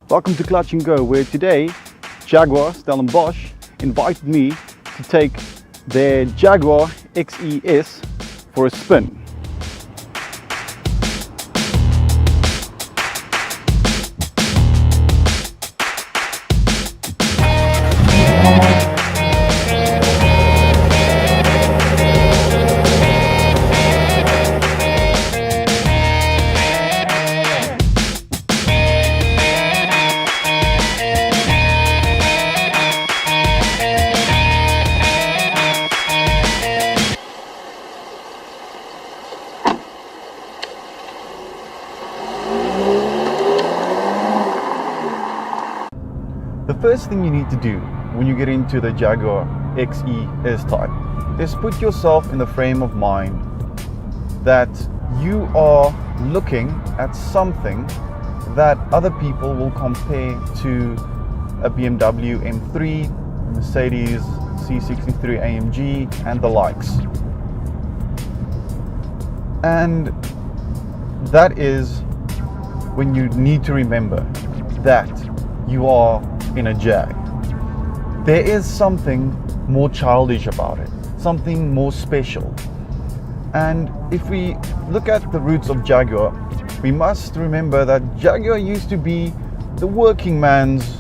Welcome to Clutch and Go, where today Jaguar Stellenbosch invited me to take their Jaguar XE S for a spin. The first thing you need to do when you get into the Jaguar XE S type is put yourself in the frame of mind that you are looking at something that other people will compare to a BMW M3, Mercedes C63 AMG and the likes. And that is when you need to remember that you are in a Jag. There is something more childish about it, something more special. And if we look at the roots of Jaguar, we must remember that Jaguar used to be the working man's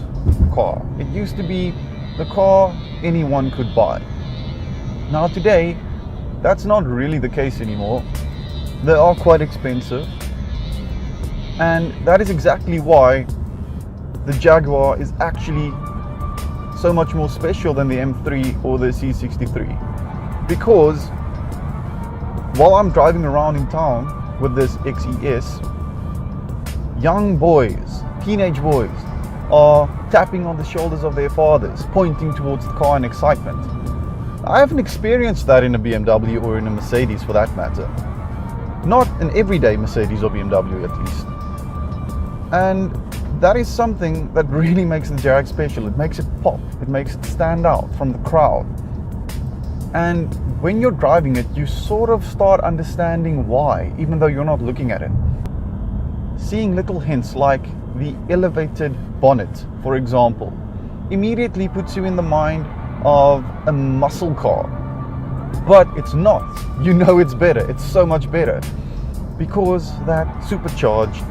car. It used to be the car anyone could buy. Now today, that's not really the case anymore. They are quite expensive. And that is exactly why the Jaguar is actually so much more special than the M3 or the C63. Because while I'm driving around in town with this XES, young boys, teenage boys, are tapping on the shoulders of their fathers, pointing towards the car in excitement. I haven't experienced that in a BMW or in a Mercedes for that matter. Not an everyday Mercedes or BMW at least. And that is something that really makes the Jag special. It makes it pop. It makes it stand out from the crowd. And when you're driving it, you sort of start understanding why, even though you're not looking at it. Seeing little hints like the elevated bonnet, for example, immediately puts you in the mind of a muscle car. But it's not. You know it's better. It's so much better. Because that supercharged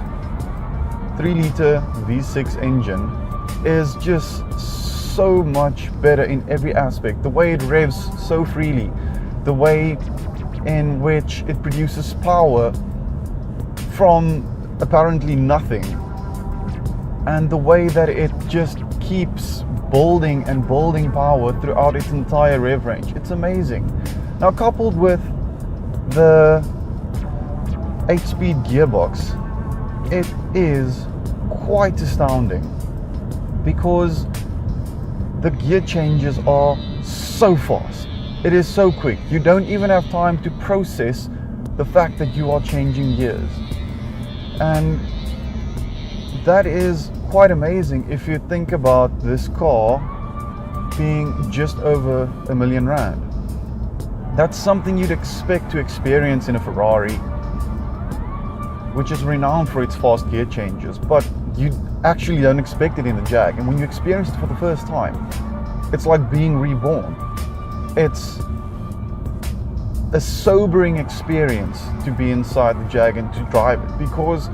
3-liter V6 engine is just so much better in every aspect. The way it revs so freely, the way in which it produces power from apparently nothing, and the way that it just keeps building and building power throughout its entire rev range. It's amazing. Now, coupled with the 8-speed gearbox, it is quite astounding because the gear changes are so fast. It is so quick. You don't even have time to process the fact that you are changing gears. And that is quite amazing if you think about this car being just over R1 million. That's something you'd expect to experience in a Ferrari, which is renowned for its fast gear changes, but you actually don't expect it in the Jag. And when you experience it for the first time, it's like being reborn. It's a sobering experience to be inside the Jag and to drive it, because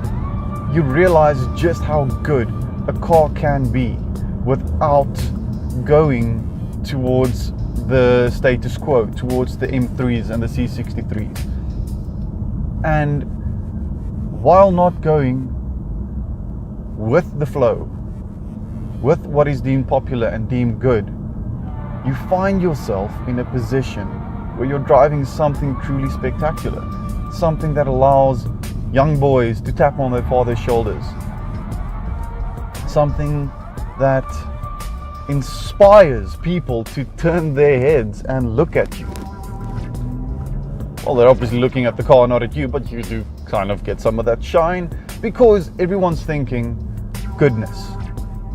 you realize just how good a car can be without going towards the status quo, towards the M3s and the C63s. And while not going with the flow, with what is deemed popular and deemed good, you find yourself in a position where you're driving something truly spectacular, something that allows young boys to tap on their father's shoulders, something that inspires people to turn their heads and look at you. Well, they're obviously looking at the car, not at you, but you do kind of get some of that shine because everyone's thinking, goodness,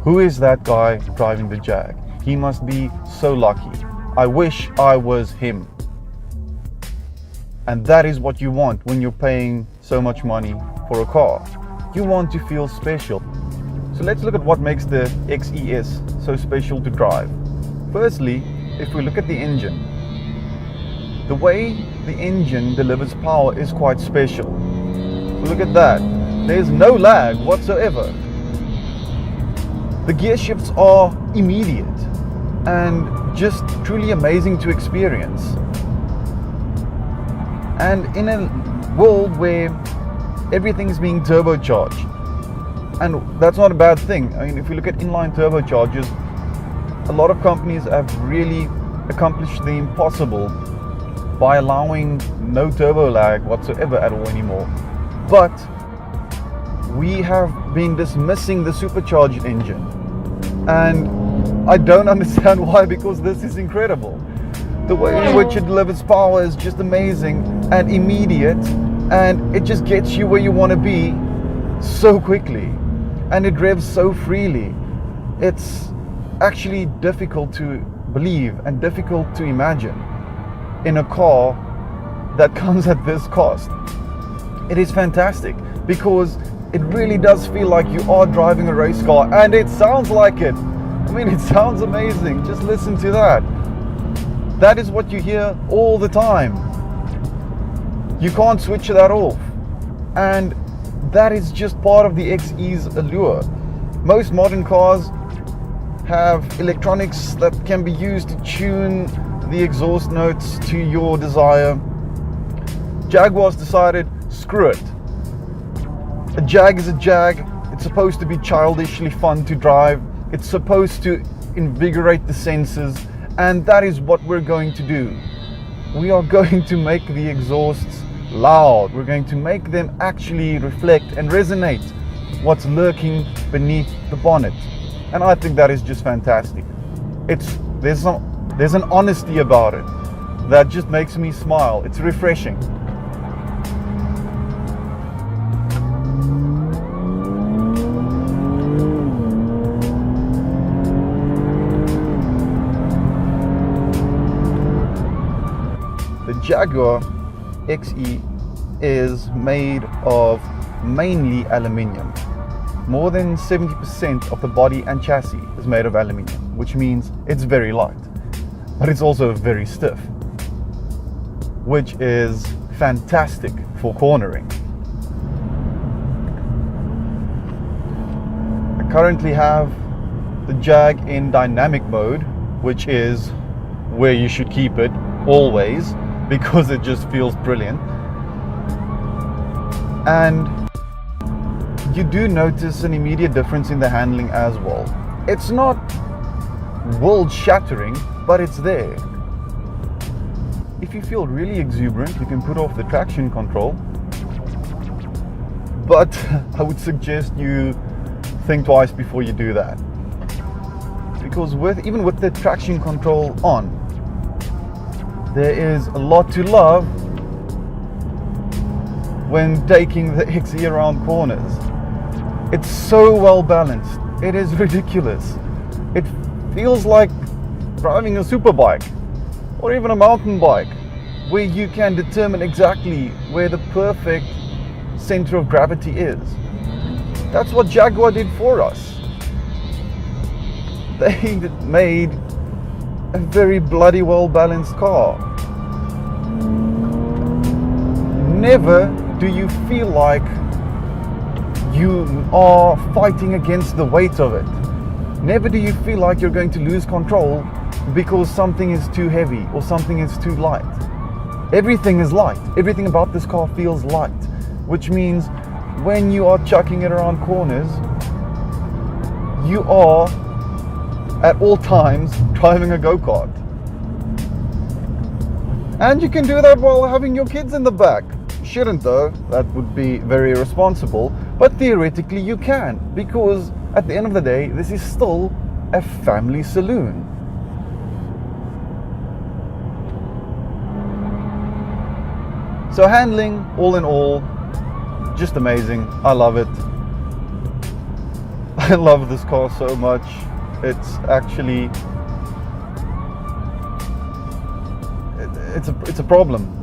who is that guy driving the Jag? He must be so lucky. I wish I was him. And that is what you want when you're paying so much money for a car. You want to feel special. So let's look at what makes the XES so special to drive. Firstly, if we look at the engine, the way the engine delivers power is quite special. Look at that. There's no lag whatsoever. The gear shifts are immediate and just truly amazing to experience. And in a world where everything's being turbocharged, and that's not a bad thing. I mean, if we look at inline turbochargers, a lot of companies have really accomplished the impossible by allowing no turbo lag whatsoever at all anymore. But we have been dismissing the supercharged engine, and I don't understand why, because this is incredible. The way in which it delivers power is just amazing and immediate, and it just gets you where you want to be so quickly, and it revs so freely. It's actually difficult to believe and difficult to imagine in a car that comes at this cost. It is fantastic because it really does feel like you are driving a race car, and it sounds like it. I mean, it sounds amazing. Just listen to that. That is what you hear all the time. You can't switch that off, and that is just part of the XE's allure. Most modern cars have electronics that can be used to tune the exhaust notes to your desire. Jaguar's decided, screw it. A Jag is a Jag. It's supposed to be childishly fun to drive. It's supposed to invigorate the senses, and that is what we're going to do. We are going to make the exhausts loud. We're going to make them actually reflect and resonate what's lurking beneath the bonnet. And I think that is just fantastic. There's an honesty about it that just makes me smile. It's refreshing. The Jaguar XE is made of mainly aluminium. More than 70% of the body and chassis is made of aluminium, which means it's very light, but it's also very stiff, which is fantastic for cornering. I currently have the Jag in dynamic mode, which is where you should keep it always, because it just feels brilliant. And you do notice an immediate difference in the handling as well. It's not world-shattering, but it's there. If you feel really exuberant, you can put off the traction control, but I would suggest you think twice before you do that, because even with the traction control on, there is a lot to love when taking the XE around corners. It's so well balanced. It is ridiculous. It feels like driving a superbike or even a mountain bike, where you can determine exactly where the perfect center of gravity is. That's what Jaguar did for us. They made a very bloody well balanced car. Never do you feel like you are fighting against the weight of it. Never do you feel like you're going to lose control because something is too heavy or something is too light. Everything is light. Everything about this car feels light, which means when you are chucking it around corners, you are at all times driving a go-kart. And you can do that while having your kids in the back. Shouldn't though, that would be very irresponsible, but theoretically you can, because at the end of the day, this is still a family saloon. So handling, all in all, just amazing. I love it. I love this car so much. It's actually, it's a problem.